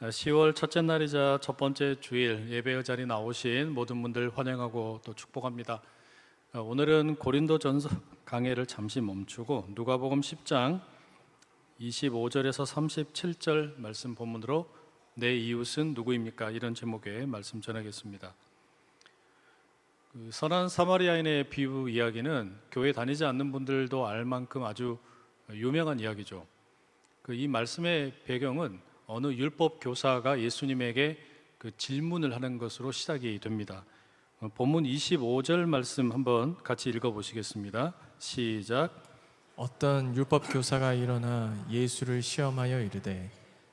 10월 첫째 날이자 첫 번째 주일 예배의 자리 나오신 모든 분들 환영하고 또 축복합니다. 오늘은 고린도전서 강해를 잠시 멈추고 누가복음 10장 25절에서 37절 말씀 본문으로 내 이웃은 누구입니까? 이런 제목의 말씀 전하겠습니다. 선한 사마리아인의 비유 이야기는 교회 다니지 않는 분들도 알 만큼 아주 유명한 이야기죠. 이 말씀의 배경은 어느 율법 교사가 예수님에게 질문을 하는 것으로 시작이 됩니다. 본문 25절 말씀 한번 같이 읽어보시겠습니다. 시작. 어떤 율법 교사가 일어나 예수를 시험하여 이르되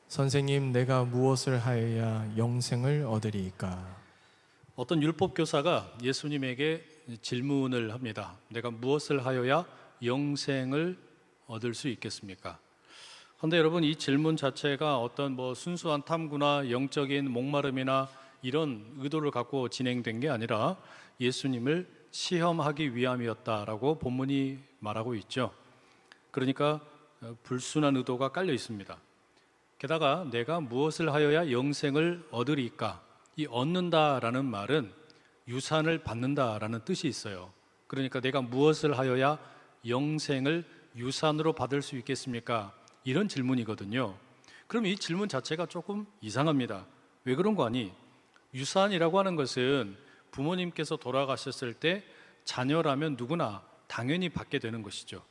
선생님, 내가 무엇을 하여야 영생을 얻으리이까? 어떤 율법 교사가 예수님에게 질문을 합니다. 내가 무엇을 하여야 영생을 얻을 수 있겠습니까? 그런데 여러분, 이 질문 자체가 어떤 순수한 탐구나 영적인 목마름이나 이런 의도를 갖고 진행된 게 아니라 예수님을 시험하기 위함이었다라고 본문이 말하고 있죠. 그러니까 불순한 의도가 깔려 있습니다. 게다가 내가 무엇을 하여야 영생을 얻으리까? 이 얻는다라는 말은 유산을 받는다라는 뜻이 있어요. 그러니까 내가 무엇을 하여야 영생을 유산으로 받을 수 있겠습니까? 이런 질문이거든요. 그럼 이 질문 자체가 조금 이상합니다. 왜 그런 거 아니? 유산이라고 하는 것은 부모님께서 돌아가셨을 때 자녀라면 누구나 당연히 받게 되는 것이죠.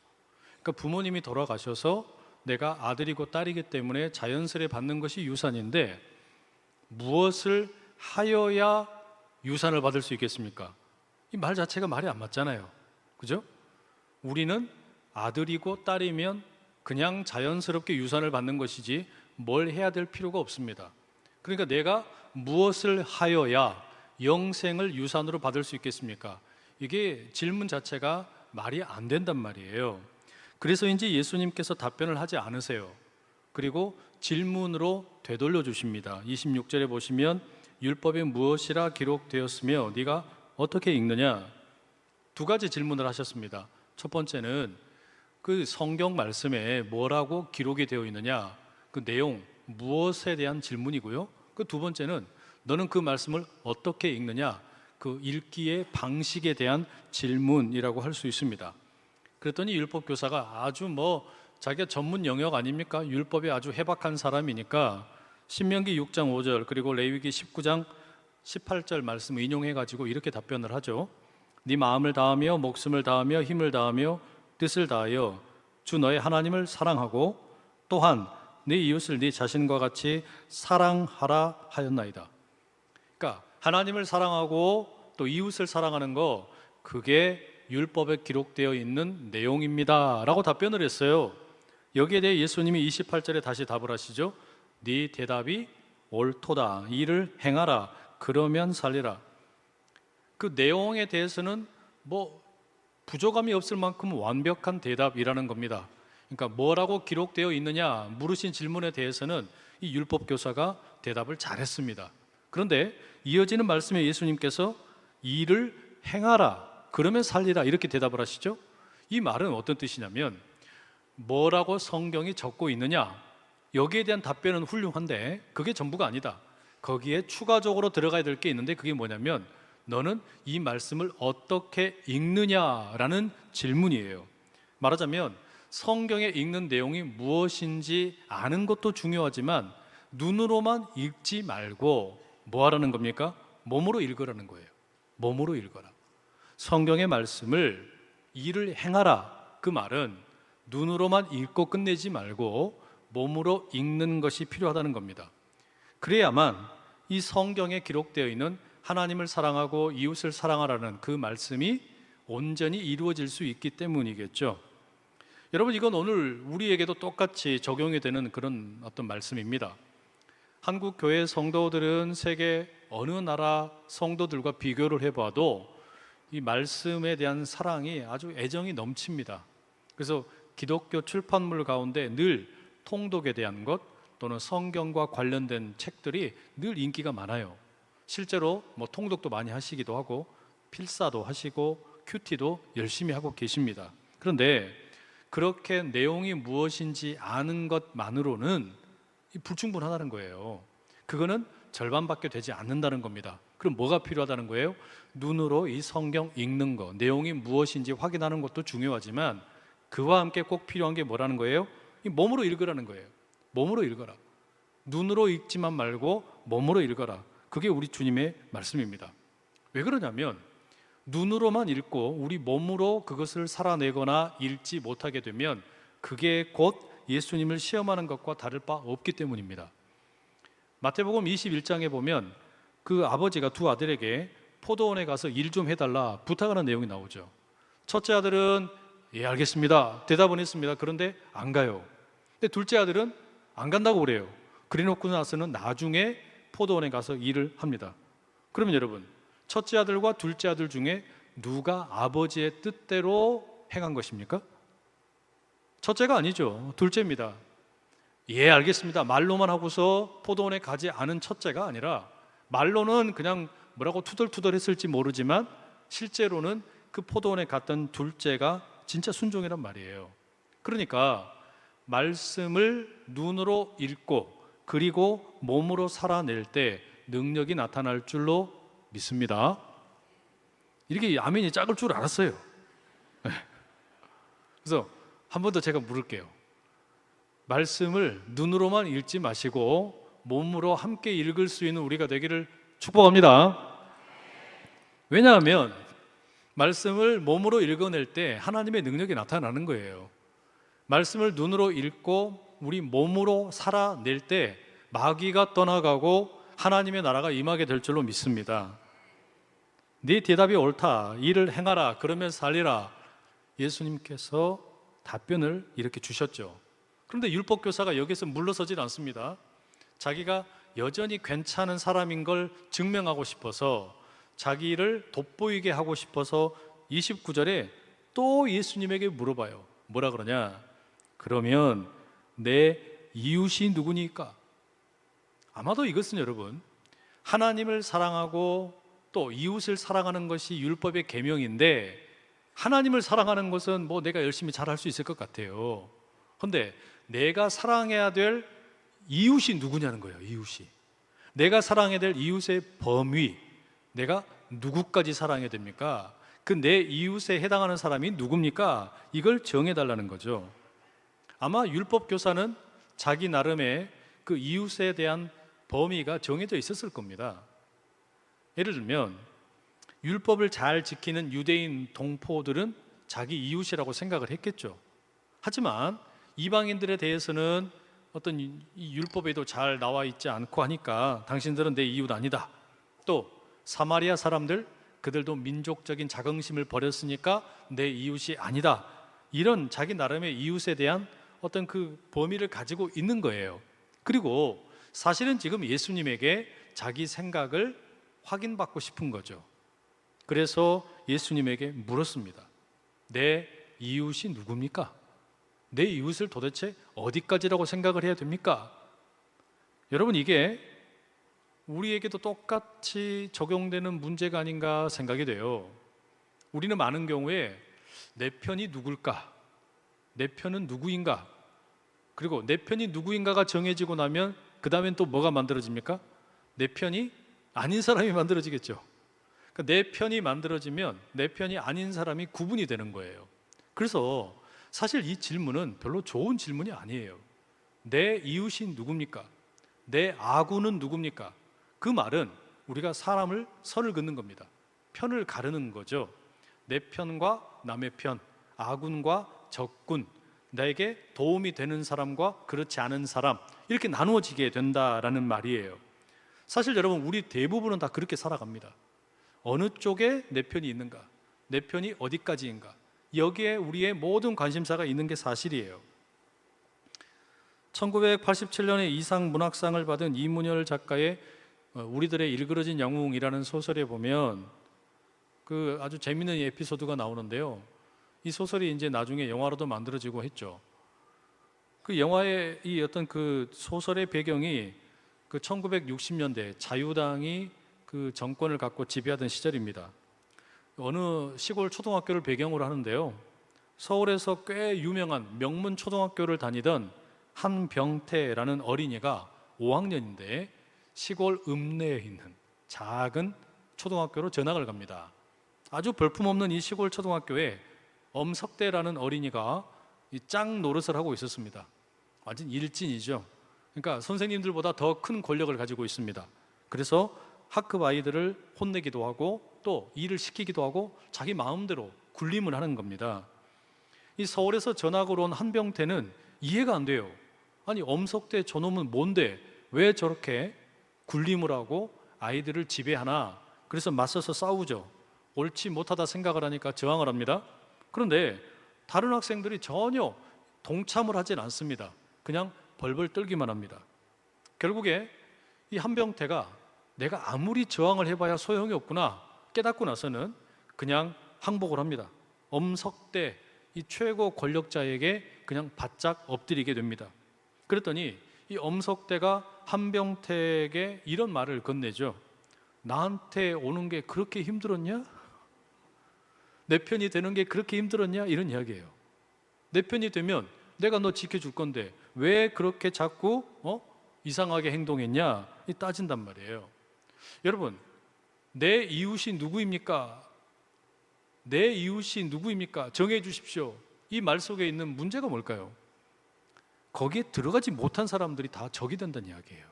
그러니까 부모님이 돌아가셔서 내가 아들이고 딸이기 때문에 자연스레 받는 것이 유산인데 무엇을 하여야 유산을 받을 수 있겠습니까? 이 말 자체가 말이 안 맞잖아요. 그죠? 우리는 아들이고 딸이면 그냥 자연스럽게 유산을 받는 것이지 뭘 해야 될 필요가 없습니다. 그러니까 내가 무엇을 하여야 영생을 유산으로 받을 수 있겠습니까? 이게 질문 자체가 말이 안 된단 말이에요. 그래서인지 예수님께서 답변을 하지 않으세요. 그리고 질문으로 되돌려 주십니다. 26절에 보시면 율법에 무엇이라 기록되었으며 네가 어떻게 읽느냐? 두 가지 질문을 하셨습니다. 첫 번째는 그 성경 말씀에 뭐라고 기록이 되어 있느냐, 그 내용, 무엇에 대한 질문이고요. 그 두 번째는 너는 그 말씀을 어떻게 읽느냐, 그 읽기의 방식에 대한 질문이라고 할 수 있습니다. 그랬더니 율법 교사가 아주 자기가 전문 영역 아닙니까? 율법에 아주 해박한 사람이니까 신명기 6장 5절 그리고 레위기 19장 18절 말씀 인용해가지고 이렇게 답변을 하죠. 네 마음을 다하며 목숨을 다하며 힘을 다하며 뜻을 다하여 주 너의 하나님을 사랑하고 또한 네 이웃을 네 자신과 같이 사랑하라 하였나이다. 그러니까 하나님을 사랑하고 또 이웃을 사랑하는 거, 그게 율법에 기록되어 있는 내용입니다 라고 답변을 했어요. 여기에 대해 예수님이 28절에 다시 답을 하시죠. 네 대답이 옳도다. 이를 행하라. 그러면 살리라. 그 내용에 대해서는 부족함이 없을 만큼 완벽한 대답이라는 겁니다. 그러니까 뭐라고 기록되어 있느냐 물으신 질문에 대해서는 이 율법 교사가 대답을 잘했습니다. 그런데 이어지는 말씀에 예수님께서 이를 행하라 그러면 살리라 이렇게 대답을 하시죠. 이 말은 어떤 뜻이냐면 뭐라고 성경이 적고 있느냐, 여기에 대한 답변은 훌륭한데 그게 전부가 아니다. 거기에 추가적으로 들어가야 될 게 있는데 그게 뭐냐면 너는 이 말씀을 어떻게 읽느냐라는 질문이에요. 말하자면 성경에 읽는 내용이 무엇인지 아는 것도 중요하지만 눈으로만 읽지 말고 뭐 하라는 겁니까? 몸으로 읽으라는 거예요. 몸으로 읽어라. 성경의 말씀을 이를 행하라. 그 말은 눈으로만 읽고 끝내지 말고 몸으로 읽는 것이 필요하다는 겁니다. 그래야만 이 성경에 기록되어 있는 하나님을 사랑하고 이웃을 사랑하라는 그 말씀이 온전히 이루어질 수 있기 때문이겠죠. 여러분, 이건 오늘 우리에게도 똑같이 적용이 되는 그런 어떤 말씀입니다. 한국 교회 성도들은 세계 어느 나라 성도들과 비교를 해봐도 이 말씀에 대한 사랑이 아주 애정이 넘칩니다. 그래서 기독교 출판물 가운데 늘 통독에 대한 것 또는 성경과 관련된 책들이 늘 인기가 많아요. 실제로 통독도 많이 하시기도 하고 필사도 하시고 큐티도 열심히 하고 계십니다. 그런데 그렇게 내용이 무엇인지 아는 것만으로는 불충분하다는 거예요. 그거는 절반밖에 되지 않는다는 겁니다. 그럼 뭐가 필요하다는 거예요? 눈으로 이 성경 읽는 거, 내용이 무엇인지 확인하는 것도 중요하지만 그와 함께 꼭 필요한 게 뭐라는 거예요? 이 몸으로 읽으라는 거예요. 몸으로 읽어라. 눈으로 읽지만 말고 몸으로 읽어라. 그게 우리 주님의 말씀입니다. 왜 그러냐면 눈으로만 읽고 우리 몸으로 그것을 살아내거나 읽지 못하게 되면 그게 곧 예수님을 시험하는 것과 다를 바 없기 때문입니다. 마태복음 21장에 보면 그 아버지가 두 아들에게 포도원에 가서 일 좀 해달라 부탁하는 내용이 나오죠. 첫째 아들은 예 알겠습니다 대답은 했습니다. 그런데 안 가요. 근데 둘째 아들은 안 간다고 그래요. 그래 놓고 나서는 나중에 포도원에 가서 일을 합니다. 그러면 여러분, 첫째 아들과 둘째 아들 중에 누가 아버지의 뜻대로 행한 것입니까? 첫째가 아니죠. 둘째입니다. 예 알겠습니다 말로만 하고서 포도원에 가지 않은 첫째가 아니라 말로는 그냥 뭐라고 투덜투덜 했을지 모르지만 실제로는 그 포도원에 갔던 둘째가 진짜 순종이란 말이에요. 그러니까 말씀을 눈으로 읽고 그리고 몸으로 살아낼 때 능력이 나타날 줄로 믿습니다. 이렇게 아멘이 작을 줄 알았어요. 그래서 한 번 더 제가 물을게요. 말씀을 눈으로만 읽지 마시고 몸으로 함께 읽을 수 있는 우리가 되기를 축복합니다. 왜냐하면 말씀을 몸으로 읽어낼 때 하나님의 능력이 나타나는 거예요. 말씀을 눈으로 읽고 우리 몸으로 살아낼 때 마귀가 떠나가고 하나님의 나라가 임하게 될 줄로 믿습니다. 네 대답이 옳다. 이를 행하라. 그러면 살리라. 예수님께서 답변을 이렇게 주셨죠. 그런데 율법교사가 여기서 물러서질 않습니다. 자기가 여전히 괜찮은 사람인 걸 증명하고 싶어서 자기를 돋보이게 하고 싶어서 29절에 또 예수님에게 물어봐요. 뭐라 그러냐? 그러면 내 이웃이 누구니까? 아마도 이것은 여러분 하나님을 사랑하고 또 이웃을 사랑하는 것이 율법의 계명인데 하나님을 사랑하는 것은 뭐 내가 열심히 잘할 수 있을 것 같아요. 그런데 내가 사랑해야 될 이웃이 누구냐는 거예요. 이웃이 내가 사랑해야 될 이웃의 범위, 내가 누구까지 사랑해야 됩니까? 그 내 이웃에 해당하는 사람이 누굽니까? 이걸 정해달라는 거죠. 아마 율법교사는 자기 나름의 그 이웃에 대한 범위가 정해져 있었을 겁니다. 예를 들면 율법을 잘 지키는 유대인 동포들은 자기 이웃이라고 생각을 했겠죠. 하지만 이방인들에 대해서는 어떤 이 율법에도 잘 나와 있지 않고 하니까 당신들은 내 이웃 아니다. 또 사마리아 사람들, 그들도 민족적인 자긍심을 버렸으니까 내 이웃이 아니다. 이런 자기 나름의 이웃에 대한 어떤 그 범위를 가지고 있는 거예요. 그리고 사실은 지금 예수님에게 자기 생각을 확인받고 싶은 거죠. 그래서 예수님에게 물었습니다. 내 이웃이 누굽니까? 내 이웃을 도대체 어디까지라고 생각을 해야 됩니까? 여러분, 이게 우리에게도 똑같이 적용되는 문제가 아닌가 생각이 돼요. 우리는 많은 경우에 내 편이 누굴까? 내 편은 누구인가? 그리고 내 편이 누구인가가 정해지고 나면 그 다음엔 또 뭐가 만들어집니까? 내 편이 아닌 사람이 만들어지겠죠. 그러니까 내 편이 만들어지면 내 편이 아닌 사람이 구분이 되는 거예요. 그래서 사실 이 질문은 별로 좋은 질문이 아니에요. 내 이웃이 누굽니까? 내 아군은 누굽니까? 그 말은 우리가 사람을 선을 긋는 겁니다. 편을 가르는 거죠. 내 편과 남의 편, 아군과 적군, 나에게 도움이 되는 사람과 그렇지 않은 사람, 이렇게 나누어지게 된다라는 말이에요. 사실 여러분, 우리 대부분은 다 그렇게 살아갑니다. 어느 쪽에 내 편이 있는가? 내 편이 어디까지인가? 여기에 우리의 모든 관심사가 있는 게 사실이에요. 1987년에 이상 문학상을 받은 이문열 작가의 우리들의 일그러진 영웅이라는 소설에 보면 그 아주 재미있는 에피소드가 나오는데요. 이 소설이 이제 나중에 영화로도 만들어지고 했죠. 그 영화의 이 어떤 그 소설의 배경이 그 1960년대 자유당이 그 정권을 갖고 지배하던 시절입니다. 어느 시골 초등학교를 배경으로 하는데요. 서울에서 꽤 유명한 명문 초등학교를 다니던 한병태라는 어린이가 5학년인데 시골 읍내에 있는 작은 초등학교로 전학을 갑니다. 아주 볼품없는 이 시골 초등학교에 엄석대라는 어린이가 이 짱 노릇을 하고 있었습니다. 완전 일진이죠. 그러니까 선생님들보다 더 큰 권력을 가지고 있습니다. 그래서 학급 아이들을 혼내기도 하고 또 일을 시키기도 하고 자기 마음대로 굴림을 하는 겁니다. 이 서울에서 전학을 온 한병태는 이해가 안 돼요. 아니, 엄석대 저놈은 뭔데 왜 저렇게 굴림을 하고 아이들을 지배하나? 그래서 맞서서 싸우죠. 옳지 못하다 생각을 하니까 저항을 합니다. 그런데 다른 학생들이 전혀 동참을 하진 않습니다. 그냥 벌벌 떨기만 합니다. 결국에 이 한병태가 내가 아무리 저항을 해봐야 소용이 없구나 깨닫고 나서는 그냥 항복을 합니다. 엄석대 이 최고 권력자에게 그냥 바짝 엎드리게 됩니다. 그랬더니 이 엄석대가 한병태에게 이런 말을 건네죠. 나한테 오는 게 그렇게 힘들었냐? 내 편이 되는 게 그렇게 힘들었냐? 이런 이야기예요. 내 편이 되면 내가 너 지켜줄 건데 왜 그렇게 자꾸 이상하게 행동했냐? 따진단 말이에요. 여러분, 내 이웃이 누구입니까? 내 이웃이 누구입니까? 정해 주십시오. 이 말 속에 있는 문제가 뭘까요? 거기에 들어가지 못한 사람들이 다 적이 된다는 이야기예요.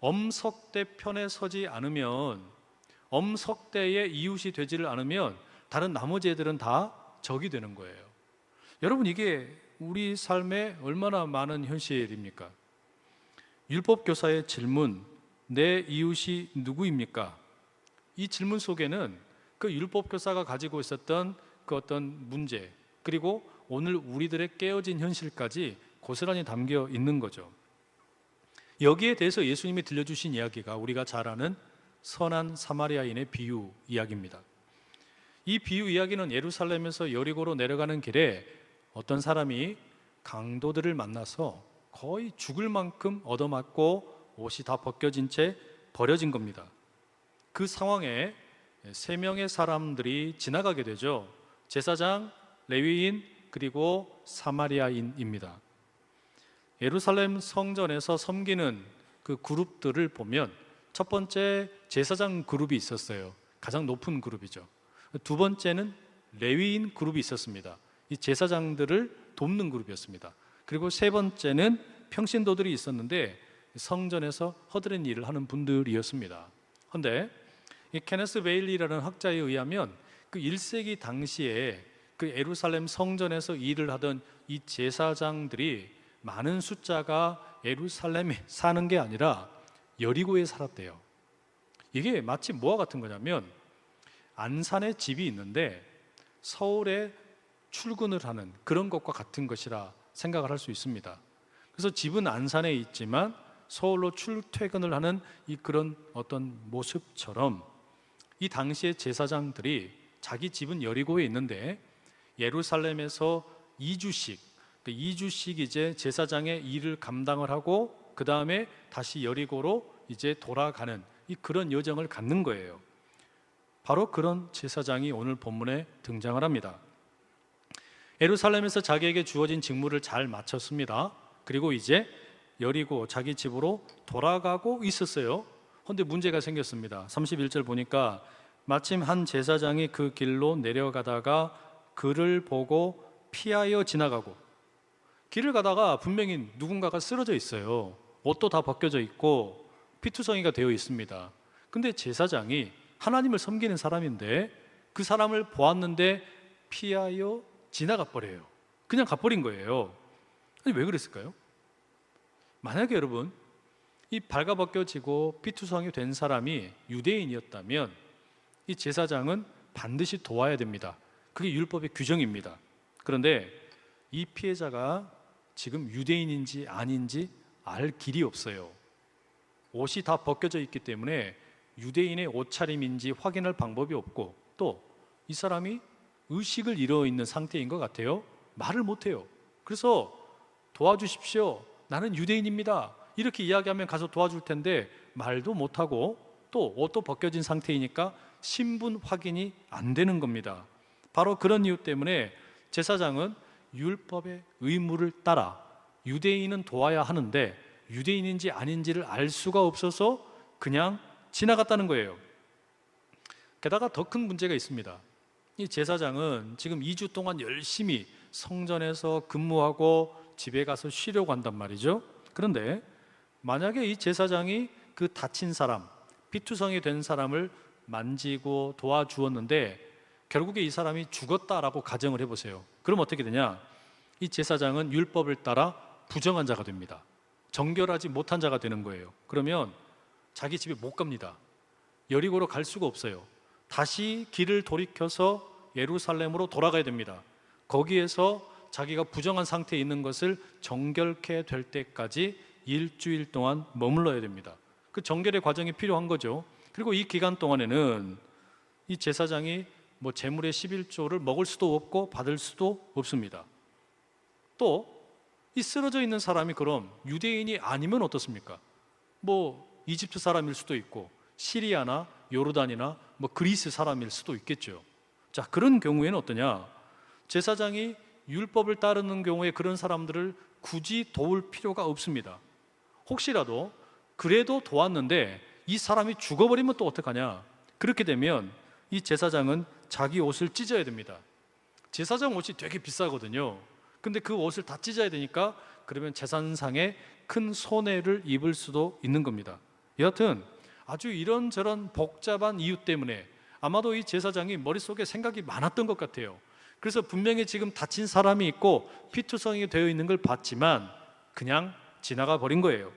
엄석대 편에 서지 않으면, 엄석대의 이웃이 되지를 않으면 다른 나머지 애들은 다 적이 되는 거예요. 여러분, 이게 우리 삶에 얼마나 많은 현실입니까? 율법 교사의 질문, 내 이웃이 누구입니까? 이 질문 속에는 그 율법 교사가 가지고 있었던 그 어떤 문제, 그리고 오늘 우리들의 깨어진 현실까지 고스란히 담겨 있는 거죠. 여기에 대해서 예수님이 들려주신 이야기가 우리가 잘 아는 선한 사마리아인의 비유 이야기입니다. 이 비유 이야기는 예루살렘에서 여리고로 내려가는 길에 어떤 사람이 강도들을 만나서 거의 죽을 만큼 얻어맞고 옷이 다 벗겨진 채 버려진 겁니다. 그 상황에 세 명의 사람들이 지나가게 되죠. 제사장, 레위인, 그리고 사마리아인입니다. 예루살렘 성전에서 섬기는 그 그룹들을 보면 첫 번째 제사장 그룹이 있었어요. 가장 높은 그룹이죠. 두 번째는 레위인 그룹이 있었습니다. 이 제사장들을 돕는 그룹이었습니다. 그리고 세 번째는 평신도들이 있었는데 성전에서 허드렛 일을 하는 분들이었습니다. 그런데 이 케네스 베일리라는 학자에 의하면 그 1세기 당시에 그 예루살렘 성전에서 일을 하던 이 제사장들이 많은 숫자가 예루살렘에 사는 게 아니라 여리고에 살았대요. 이게 마치 뭐와 같은 거냐면 안산에 집이 있는데 서울에 출근을 하는 그런 것과 같은 것이라 생각을 할 수 있습니다. 그래서 집은 안산에 있지만 서울로 출퇴근을 하는 이 그런 어떤 모습처럼 이 당시의 제사장들이 자기 집은 여리고에 있는데 예루살렘에서 2주씩 이제 제사장의 일을 감당을 하고 그 다음에 다시 여리고로 이제 돌아가는 이 그런 여정을 갖는 거예요. 바로 그런 제사장이 오늘 본문에 등장을 합니다. 예루살렘에서 자기에게 주어진 직무를 잘 마쳤습니다. 그리고 이제 여리고 자기 집으로 돌아가고 있었어요. 그런데 문제가 생겼습니다. 31절 보니까 마침 한 제사장이 그 길로 내려가다가 그를 보고 피하여 지나가고, 길을 가다가 분명히 누군가가 쓰러져 있어요. 옷도 다 벗겨져 있고 피투성이가 되어 있습니다. 근데 제사장이 하나님을 섬기는 사람인데 그 사람을 보았는데 피하여 지나가 버려요. 그냥 가버린 거예요. 아니, 왜 그랬을까요? 만약에 여러분 이 발가벗겨지고 피투성이 된 사람이 유대인이었다면 이 제사장은 반드시 도와야 됩니다. 그게 율법의 규정입니다. 그런데 이 피해자가 지금 유대인인지 아닌지 알 길이 없어요. 옷이 다 벗겨져 있기 때문에 유대인의 옷차림인지 확인할 방법이 없고 또 이 사람이 의식을 잃어 있는 상태인 것 같아요. 말을 못해요. 그래서 도와주십시오. 나는 유대인입니다. 이렇게 이야기하면 가서 도와줄 텐데 말도 못하고 또 옷도 벗겨진 상태이니까 신분 확인이 안 되는 겁니다. 바로 그런 이유 때문에 제사장은 율법의 의무를 따라 유대인은 도와야 하는데 유대인인지 아닌지를 알 수가 없어서 그냥 지나갔다는 거예요. 게다가 더 큰 문제가 있습니다. 이 제사장은 지금 2주 동안 열심히 성전에서 근무하고 집에 가서 쉬려고 한단 말이죠. 그런데 만약에 이 제사장이 그 다친 사람, 피투성이 된 사람을 만지고 도와주었는데 결국에 이 사람이 죽었다라고 가정을 해보세요. 그럼 어떻게 되냐? 이 제사장은 율법을 따라 부정한 자가 됩니다. 정결하지 못한 자가 되는 거예요. 그러면 자기 집에 못 갑니다. 여리고로 갈 수가 없어요. 다시 길을 돌이켜서 예루살렘으로 돌아가야 됩니다. 거기에서 자기가 부정한 상태에 있는 것을 정결케 될 때까지 일주일 동안 머물러야 됩니다. 그 정결의 과정이 필요한 거죠. 그리고 이 기간 동안에는 이 제사장이 뭐 제물의 11조를 먹을 수도 없고 받을 수도 없습니다. 또 이 쓰러져 있는 사람이 그럼 유대인이 아니면 어떻습니까? 뭐 이집트 사람일 수도 있고 시리아나 요르단이나 뭐 그리스 사람일 수도 있겠죠. 자, 그런 경우에는 어떠냐? 제사장이 율법을 따르는 경우에 그런 사람들을 굳이 도울 필요가 없습니다. 혹시라도 그래도 도왔는데 이 사람이 죽어버리면 또 어떡하냐? 그렇게 되면 이 제사장은 자기 옷을 찢어야 됩니다. 제사장 옷이 되게 비싸거든요. 근데 그 옷을 다 찢어야 되니까 그러면 재산상에 큰 손해를 입을 수도 있는 겁니다. 여하튼 아주 이런저런 복잡한 이유 때문에 아마도 이 제사장이 머릿속에 생각이 많았던 것 같아요. 그래서 분명히 지금 다친 사람이 있고 피투성이 되어 있는 걸 봤지만 그냥 지나가 버린 거예요.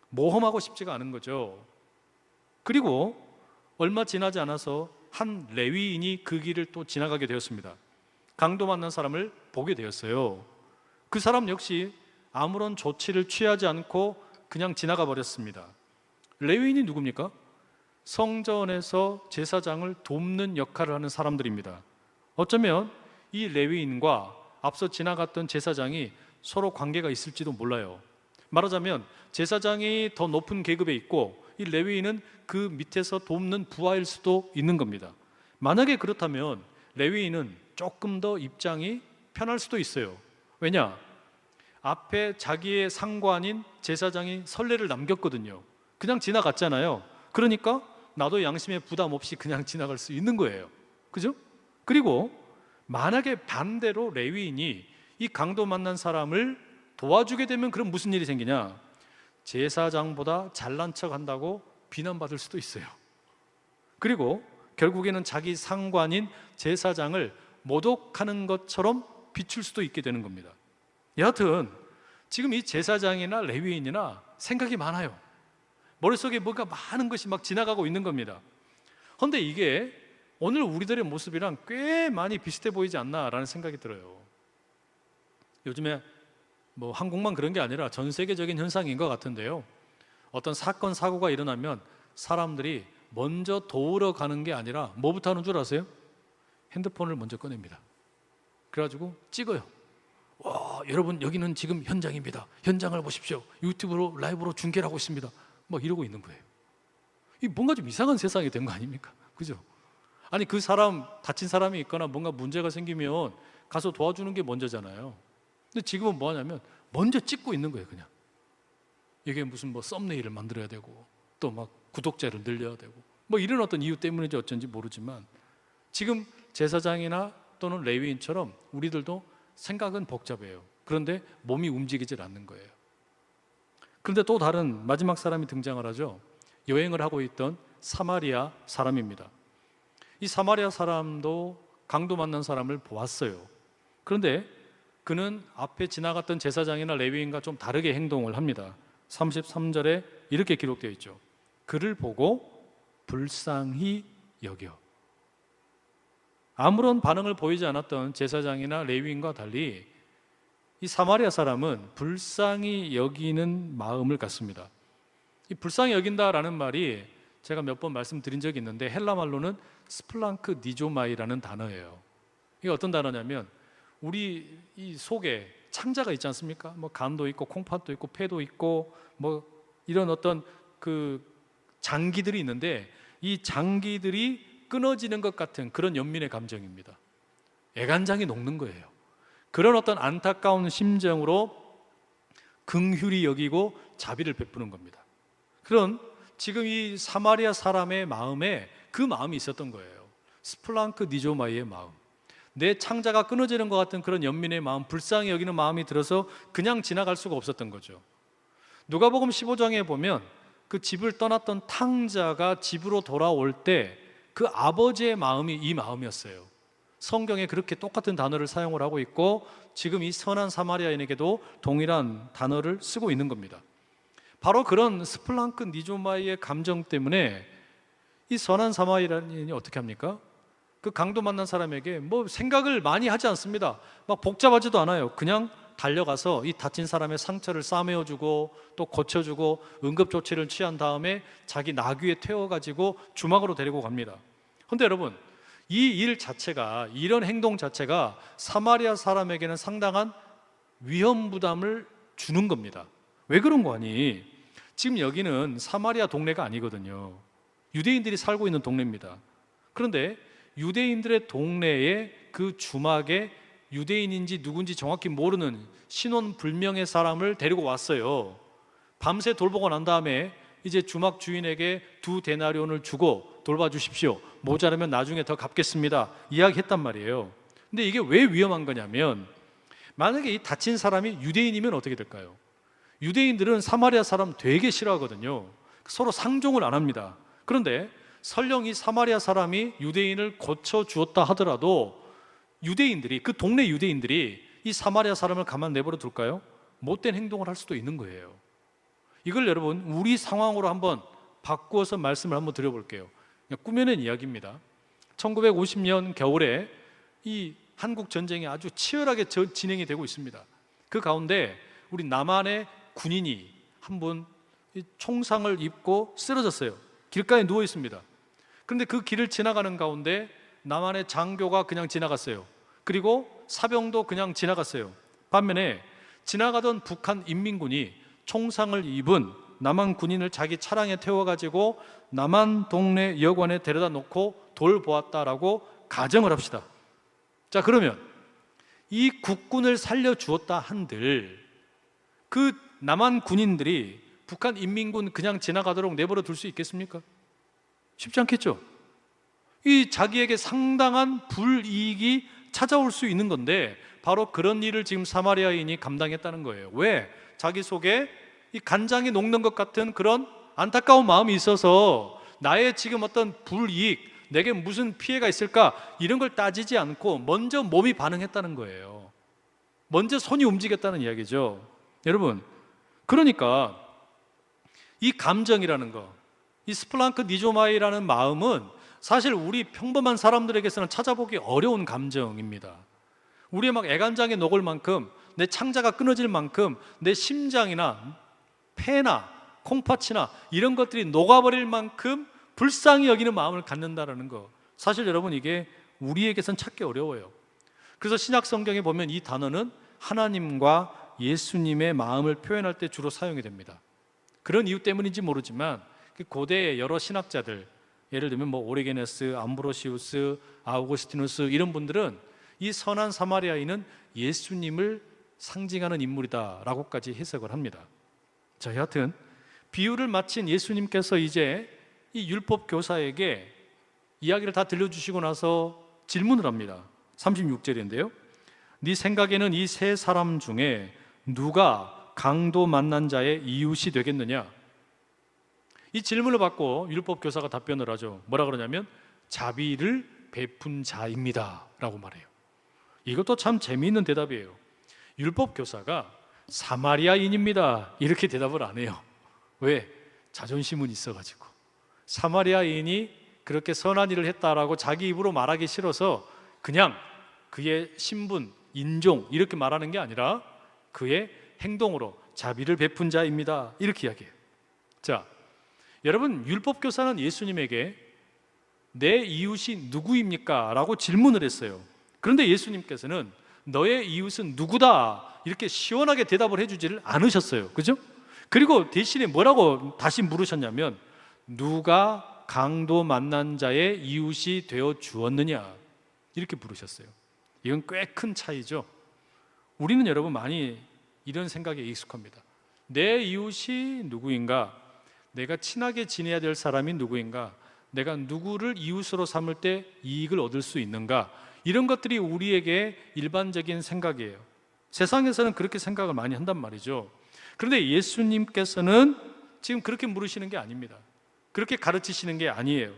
모험하고 싶지가 않은 거죠. 그리고 얼마 지나지 않아서 한 레위인이 그 길을 또 지나가게 되었습니다. 강도 만난 사람을 보게 되었어요. 그 사람 역시 아무런 조치를 취하지 않고 그냥 지나가 버렸습니다. 레위인이 누굽니까? 성전에서 제사장을 돕는 역할을 하는 사람들입니다. 어쩌면 이 레위인과 앞서 지나갔던 제사장이 서로 관계가 있을지도 몰라요. 말하자면 제사장이 더 높은 계급에 있고 이 레위인은 그 밑에서 돕는 부하일 수도 있는 겁니다. 만약에 그렇다면 레위인은 조금 더 입장이 편할 수도 있어요. 왜냐? 앞에 자기의 상관인 제사장이 선례를 남겼거든요. 그냥 지나갔잖아요. 그러니까 나도 양심에 부담 없이 그냥 지나갈 수 있는 거예요. 그죠? 그리고 만약에 반대로 레위인이 이 강도 만난 사람을 도와주게 되면 그럼 무슨 일이 생기냐? 제사장보다 잘난 척 한다고 비난받을 수도 있어요. 그리고 결국에는 자기 상관인 제사장을 모독하는 것처럼 비출 수도 있게 되는 겁니다. 여하튼 지금 이 제사장이나 레위인이나 생각이 많아요. 머릿속에 뭔가 많은 것이 막 지나가고 있는 겁니다. 그런데 이게 오늘 우리들의 모습이랑 꽤 많이 비슷해 보이지 않나라는 생각이 들어요. 요즘에 뭐 한국만 그런 게 아니라 전 세계적인 현상인 것 같은데요. 어떤 사건, 사고가 일어나면 사람들이 먼저 도우러 가는 게 아니라 뭐부터 하는 줄 아세요? 핸드폰을 먼저 꺼냅니다. 그래가지고 찍어요. 와, 여러분 여기는 지금 현장입니다. 현장을 보십시오. 유튜브로 라이브로 중계를 하고 있습니다. 막 이러고 있는 거예요. 이 뭔가 좀 이상한 세상이 된 거 아닙니까? 그죠? 아니 그 사람 다친 사람이 있거나 뭔가 문제가 생기면 가서 도와주는 게 먼저잖아요. 근데 지금은 뭐 하냐면 먼저 찍고 있는 거예요. 그냥 이게 무슨 뭐 썸네일을 만들어야 되고 또 막 구독자를 늘려야 되고 뭐 이런 어떤 이유 때문인지 어쩐지 모르지만 지금 제사장이나 또는 레위인처럼 우리들도 생각은 복잡해요. 그런데 몸이 움직이질 않는 거예요. 그런데 또 다른 마지막 사람이 등장을 하죠. 여행을 하고 있던 사마리아 사람입니다. 이 사마리아 사람도 강도 만난 사람을 보았어요. 그런데 그는 앞에 지나갔던 제사장이나 레위인과 좀 다르게 행동을 합니다. 33절에 이렇게 기록되어 있죠. 그를 보고 불쌍히 여겨. 아무런 반응을 보이지 않았던 제사장이나 레위인과 달리 이 사마리아 사람은 불쌍히 여기는 마음을 갖습니다. 이 불쌍히 여긴다라는 말이 제가 몇 번 말씀드린 적이 있는데 헬라 말로는 스플랑크 니조마이라는 단어예요. 이게 어떤 단어냐면 우리 이 속에 창자가 있지 않습니까? 뭐 간도 있고 콩팥도 있고 폐도 있고 뭐 이런 어떤 그 장기들이 있는데 이 장기들이 끊어지는 것 같은 그런 연민의 감정입니다. 애간장이 녹는 거예요. 그런 어떤 안타까운 심정으로 긍휼히 여기고 자비를 베푸는 겁니다. 그런 지금 이 사마리아 사람의 마음에 그 마음이 있었던 거예요. 스플랑크 니조마이의 마음, 내 창자가 끊어지는 것 같은 그런 연민의 마음, 불쌍히 여기는 마음이 들어서 그냥 지나갈 수가 없었던 거죠. 누가복음 15장에 보면 그 집을 떠났던 탕자가 집으로 돌아올 때 그 아버지의 마음이 이 마음이었어요. 성경에 그렇게 똑같은 단어를 사용을 하고 있고 지금 이 선한 사마리아인에게도 동일한 단어를 쓰고 있는 겁니다. 바로 그런 스플랑크 니조마이의 감정 때문에 이 선한 사마리아인이 어떻게 합니까? 그 강도 만난 사람에게 뭐 생각을 많이 하지 않습니다. 막 복잡하지도 않아요. 그냥 달려가서 이 다친 사람의 상처를 싸매어주고 또 고쳐주고 응급조치를 취한 다음에 자기 나귀에 태워가지고 주막으로 데리고 갑니다. 그런데 여러분, 이 일 자체가, 이런 행동 자체가 사마리아 사람에게는 상당한 위험 부담을 주는 겁니다. 왜 그런 거 아니? 지금 여기는 사마리아 동네가 아니거든요. 유대인들이 살고 있는 동네입니다. 그런데 유대인들의 동네에 그 주막에 유대인인지 누군지 정확히 모르는 신원불명의 사람을 데리고 왔어요. 밤새 돌보고 난 다음에 이제 주막 주인에게 2데나리온을 주고 돌봐주십시오, 모자라면 나중에 더 갚겠습니다, 이야기했단 말이에요. 근데 이게 왜 위험한 거냐면, 만약에 이 다친 사람이 유대인이면 어떻게 될까요? 유대인들은 사마리아 사람 되게 싫어하거든요. 서로 상종을 안 합니다. 그런데 설령 이 사마리아 사람이 유대인을 고쳐주었다 하더라도 유대인들이, 그 동네 유대인들이 이 사마리아 사람을 가만 내버려 둘까요? 못된 행동을 할 수도 있는 거예요. 이걸 여러분 우리 상황으로 한번 바꾸어서 말씀을 한번 드려볼게요. 그냥 꾸며낸 이야기입니다. 1950년 겨울에 이 한국 전쟁이 아주 치열하게 진행이 되고 있습니다. 그 가운데 우리 남한의 군인이 한 분 총상을 입고 쓰러졌어요. 길가에 누워 있습니다. 그런데 그 길을 지나가는 가운데 남한의 장교가 그냥 지나갔어요. 그리고 사병도 그냥 지나갔어요. 반면에 지나가던 북한 인민군이 총상을 입은 남한 군인을 자기 차량에 태워가지고 남한 동네 여관에 데려다 놓고 돌보았다라고 가정을 합시다. 자, 그러면 이 국군을 살려주었다 한들 그 남한 군인들이 북한 인민군 그냥 지나가도록 내버려 둘 수 있겠습니까? 쉽지 않겠죠. 이 자기에게 상당한 불이익이 찾아올 수 있는 건데 바로 그런 일을 지금 사마리아인이 감당했다는 거예요. 왜? 자기 속에 이 간장이 녹는 것 같은 그런 안타까운 마음이 있어서 나의 지금 어떤 불이익, 내게 무슨 피해가 있을까, 이런 걸 따지지 않고 먼저 몸이 반응했다는 거예요. 먼저 손이 움직였다는 이야기죠. 여러분, 그러니까 이 감정이라는 거, 이 스플랑크 니조마이라는 마음은 사실 우리 평범한 사람들에게서는 찾아보기 어려운 감정입니다. 우리의 막 애간장에 녹을 만큼, 내 창자가 끊어질 만큼 내 심장이나 폐나 콩팥이나 이런 것들이 녹아버릴 만큼 불쌍히 여기는 마음을 갖는다라는 거, 사실 여러분 이게 우리에게선 찾기 어려워요. 그래서 신약 성경에 보면 이 단어는 하나님과 예수님의 마음을 표현할 때 주로 사용이 됩니다. 그런 이유 때문인지 모르지만 고대의 여러 신학자들, 예를 들면 뭐 오리게네스, 암브로시우스, 아우구스티누스 이런 분들은 이 선한 사마리아인은 예수님을 상징하는 인물이다라고까지 해석을 합니다. 자, 여하튼 비유를 마친 예수님께서 이제 이 율법 교사에게 이야기를 다 들려주시고 나서 질문을 합니다. 36절인데요. 네 생각에는 이 세 사람 중에 누가 강도 만난 자의 이웃이 되겠느냐? 이 질문을 받고 율법 교사가 답변을 하죠. 뭐라 그러냐면 자비를 베푼 자입니다 라고 말해요. 이것도 참 재미있는 대답이에요. 율법 교사가 사마리아인입니다 이렇게 대답을 안 해요. 왜? 자존심은 있어가지고. 사마리아인이 그렇게 선한 일을 했다라고 자기 입으로 말하기 싫어서 그냥 그의 신분, 인종 이렇게 말하는 게 아니라 그의 행동으로 자비를 베푼 자입니다 이렇게 이야기해요. 자, 여러분, 율법 교사는 예수님에게 내 이웃이 누구입니까? 라고 질문을 했어요. 그런데 예수님께서는 너의 이웃은 누구다 이렇게 시원하게 대답을 해주지를 않으셨어요. 그죠? 그리고 대신에 뭐라고 다시 물으셨냐면 누가 강도 만난 자의 이웃이 되어 주었느냐 이렇게 물으셨어요. 이건 꽤 큰 차이죠. 우리는 여러분 많이 이런 생각에 익숙합니다. 내 이웃이 누구인가? 내가 친하게 지내야 될 사람이 누구인가? 내가 누구를 이웃으로 삼을 때 이익을 얻을 수 있는가? 이런 것들이 우리에게 일반적인 생각이에요. 세상에서는 그렇게 생각을 많이 한단 말이죠. 그런데 예수님께서는 지금 그렇게 물으시는 게 아닙니다. 그렇게 가르치시는 게 아니에요.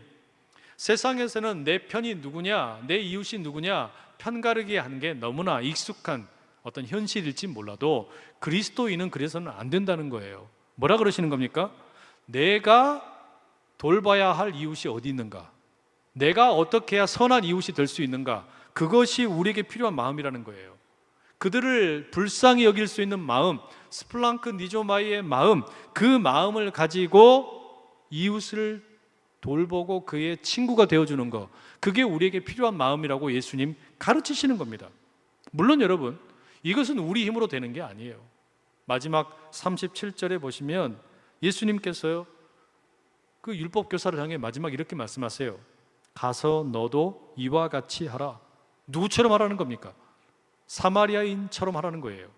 세상에서는 내 편이 누구냐, 내 이웃이 누구냐 편가르기 하는 게 너무나 익숙한 어떤 현실일지 몰라도 그리스도인은 그래서는 안 된다는 거예요. 뭐라 그러시는 겁니까? 내가 돌봐야 할 이웃이 어디 있는가? 내가 어떻게 해야 선한 이웃이 될 수 있는가? 그것이 우리에게 필요한 마음이라는 거예요. 그들을 불쌍히 여길 수 있는 마음, 스플랑크 니조마이의 마음, 그 마음을 가지고 이웃을 돌보고 그의 친구가 되어주는 것, 그게 우리에게 필요한 마음이라고 예수님 가르치시는 겁니다. 물론 여러분, 이것은 우리 힘으로 되는 게 아니에요. 마지막 37절에 보시면 예수님께서요, 그 율법교사를 향해 마지막 이렇게 말씀하세요. 가서 너도 이와 같이 하라. 누구처럼 하라는 겁니까? 사마리아인처럼 하라는 거예요.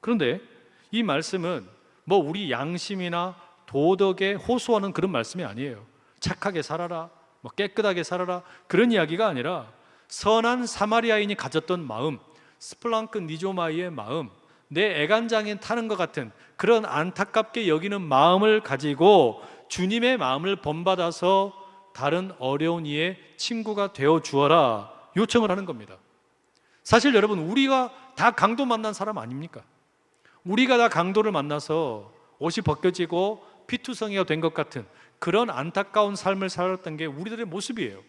그런데 이 말씀은 뭐 우리 양심이나 도덕에 호소하는 그런 말씀이 아니에요. 착하게 살아라, 뭐 깨끗하게 살아라, 그런 이야기가 아니라 선한 사마리아인이 가졌던 마음, 스플랑크 니조마이의 마음, 내 애간장에 타는 것 같은 그런 안타깝게 여기는 마음을 가지고 주님의 마음을 본받아서 다른 어려운 이의 친구가 되어 주어라 요청을 하는 겁니다. 사실 여러분, 우리가 다 강도 만난 사람 아닙니까? 우리가 다 강도를 만나서 옷이 벗겨지고 피투성이가 된 것 같은 그런 안타까운 삶을 살았던 게 우리들의 모습이에요.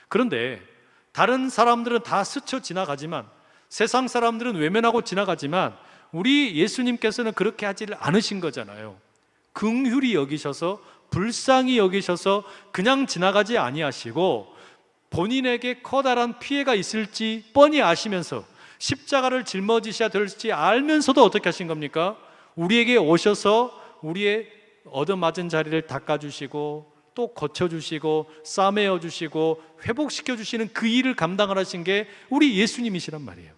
그런데 다른 사람들은 다 스쳐 지나가지만, 세상 사람들은 외면하고 지나가지만 우리 예수님께서는 그렇게 하지를 않으신 거잖아요. 긍휼히 여기셔서, 불쌍히 여기셔서 그냥 지나가지 아니하시고 본인에게 커다란 피해가 있을지 뻔히 아시면서 십자가를 짊어지셔야 될지 알면서도 어떻게 하신 겁니까? 우리에게 오셔서 우리의 얻어맞은 자리를 닦아주시고 또 고쳐주시고 싸매어주시고 회복시켜주시는 그 일을 감당을 하신 게 우리 예수님이시란 말이에요.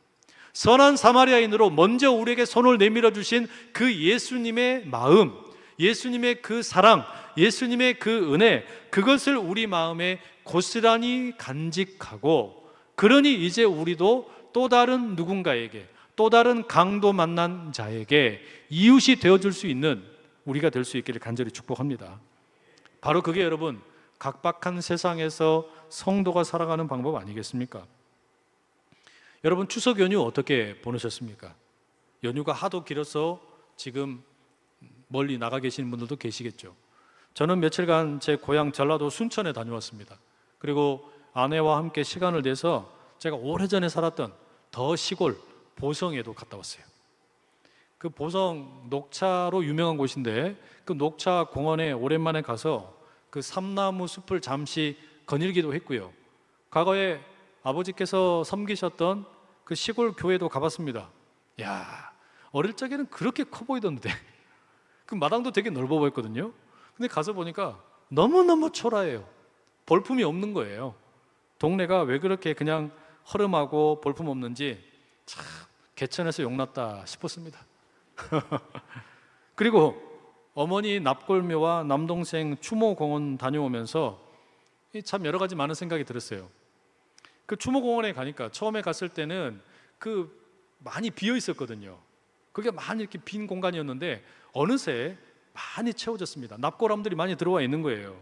선한 사마리아인으로 먼저 우리에게 손을 내밀어 주신 그 예수님의 마음, 예수님의 그 사랑, 예수님의 그 은혜, 그것을 우리 마음에 고스란히 간직하고, 그러니 이제 우리도 또 다른 누군가에게, 또 다른 강도 만난 자에게 이웃이 되어줄 수 있는 우리가 될 수 있기를 간절히 축복합니다. 바로 그게 여러분, 각박한 세상에서 성도가 살아가는 방법 아니겠습니까? 여러분, 추석 연휴 어떻게 보내셨습니까? 연휴가 하도 길어서 지금 멀리 나가 계시는 분들도 계시겠죠. 저는 며칠간 제 고향 전라도 순천에 다녀왔습니다. 그리고 아내와 함께 시간을 내서 제가 오래전에 살았던 더 시골 보성에도 갔다 왔어요. 그 보성 녹차로 유명한 곳인데 그 녹차 공원에 오랜만에 가서 그 삼나무 숲을 잠시 거닐기도 했고요. 과거에 아버지께서 섬기셨던 그 시골 교회도 가봤습니다. 야, 어릴 적에는 그렇게 커 보이던데 그 마당도 되게 넓어 보였거든요. 근데 가서 보니까 너무너무 초라해요. 볼품이 없는 거예요. 동네가 왜 그렇게 그냥 허름하고 볼품 없는지 참 개천에서 용났다 싶었습니다. 그리고 어머니 납골묘와 남동생 추모공원 다녀오면서 참 여러 가지 많은 생각이 들었어요. 그 추모공원에 가니까 처음에 갔을 때는 그 많이 비어 있었거든요. 그게 많이 이렇게 빈 공간이었는데 어느새 많이 채워졌습니다. 납골함들이 많이 들어와 있는 거예요.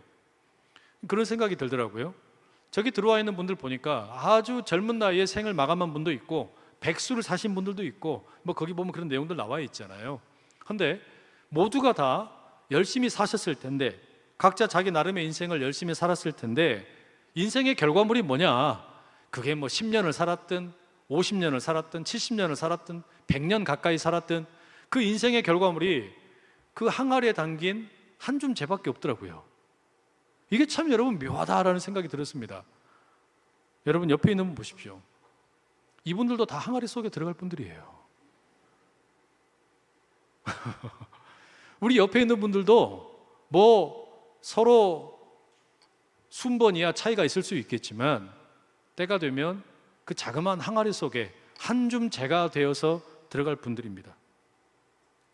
그런 생각이 들더라고요. 저기 들어와 있는 분들 보니까 아주 젊은 나이에 생을 마감한 분도 있고 백수를 사신 분들도 있고 뭐 거기 보면 그런 내용들 나와 있잖아요. 그런데 모두가 다 열심히 사셨을 텐데, 각자 자기 나름의 인생을 열심히 살았을 텐데 인생의 결과물이 뭐냐? 그게 뭐 10년을 살았든 50년을 살았든 70년을 살았든 100년 가까이 살았든 그 인생의 결과물이 그 항아리에 담긴 한 줌재밖에 없더라고요. 이게 참 여러분 묘하다라는 생각이 들었습니다. 여러분 옆에 있는 분 보십시오. 이분들도 다 항아리 속에 들어갈 분들이에요. 우리 옆에 있는 분들도 뭐 서로 순번이야 차이가 있을 수 있겠지만 때가 되면 그 자그마한 항아리 속에 한 줌 재가 되어서 들어갈 분들입니다.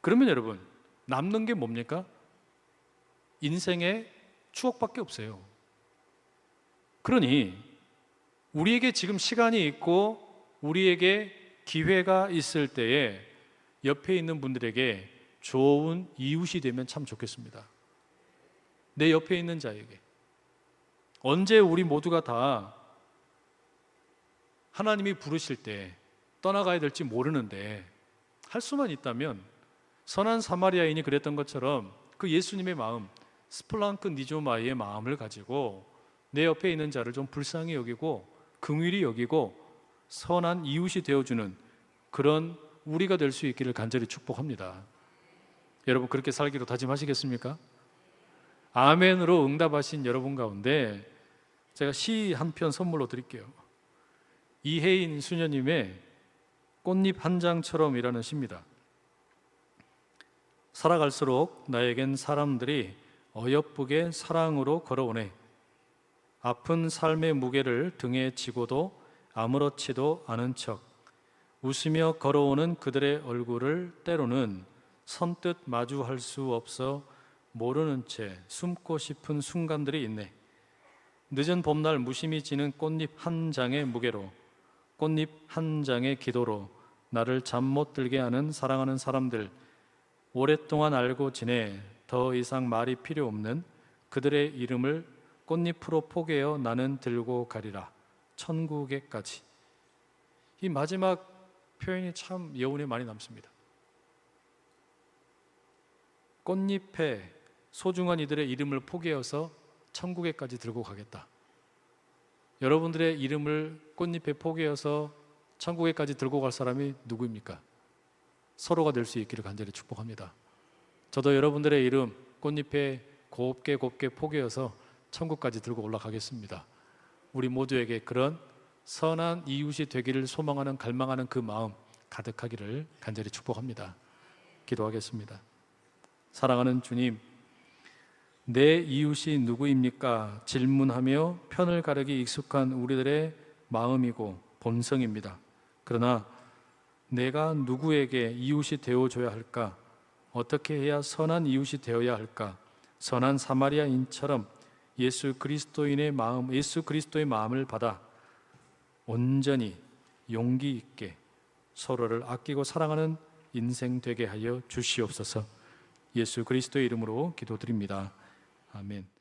그러면 여러분, 남는 게 뭡니까? 인생의 추억밖에 없어요. 그러니 우리에게 지금 시간이 있고 우리에게 기회가 있을 때에 옆에 있는 분들에게 좋은 이웃이 되면 참 좋겠습니다. 내 옆에 있는 자에게. 언제 우리 모두가 다 하나님이 부르실 때 떠나가야 될지 모르는데 할 수만 있다면 선한 사마리아인이 그랬던 것처럼 그 예수님의 마음, 스플랑크 니조마이의 마음을 가지고 내 옆에 있는 자를 좀 불쌍히 여기고 긍휼히 여기고 선한 이웃이 되어주는 그런 우리가 될 수 있기를 간절히 축복합니다. 여러분 그렇게 살기로 다짐하시겠습니까? 아멘으로 응답하신 여러분 가운데 제가 시 한 편 선물로 드릴게요. 이혜인 수녀님의 꽃잎 한 장처럼이라는 시입니다. 살아갈수록 나에겐 사람들이 어여쁘게 사랑으로 걸어오네. 아픈 삶의 무게를 등에 지고도 아무렇지도 않은 척 웃으며 걸어오는 그들의 얼굴을 때로는 선뜻 마주할 수 없어 모르는 채 숨고 싶은 순간들이 있네. 늦은 봄날 무심히 지는 꽃잎 한 장의 무게로, 꽃잎 한 장의 기도로 나를 잠 못 들게 하는 사랑하는 사람들, 오랫동안 알고 지내 더 이상 말이 필요 없는 그들의 이름을 꽃잎으로 포개어 나는 들고 가리라. 천국에까지. 이 마지막 표현이 참 여운에 많이 남습니다. 꽃잎에 소중한 이들의 이름을 포개어서 천국에까지 들고 가겠다. 여러분들의 이름을 꽃잎에 포개어서 천국에까지 들고 갈 사람이 누구입니까? 서로가 될 수 있기를 간절히 축복합니다. 저도 여러분들의 이름 꽃잎에 곱게 포개어서 천국까지 들고 올라가겠습니다. 우리 모두에게 그런 선한 이웃이 되기를 소망하는 갈망하는 그 마음 가득하기를 간절히 축복합니다. 기도하겠습니다. 사랑하는 주님, 내 이웃이 누구입니까? 질문하며 편을 가르기 익숙한 우리들의 마음이고 본성입니다. 그러나 내가 누구에게 이웃이 되어줘야 할까? 어떻게 해야 선한 이웃이 되어야 할까? 선한 사마리아인처럼 예수 그리스도의 마음을 받아 온전히 용기 있게 서로를 아끼고 사랑하는 인생 되게 하여 주시옵소서. 예수 그리스도의 이름으로 기도드립니다. 아멘.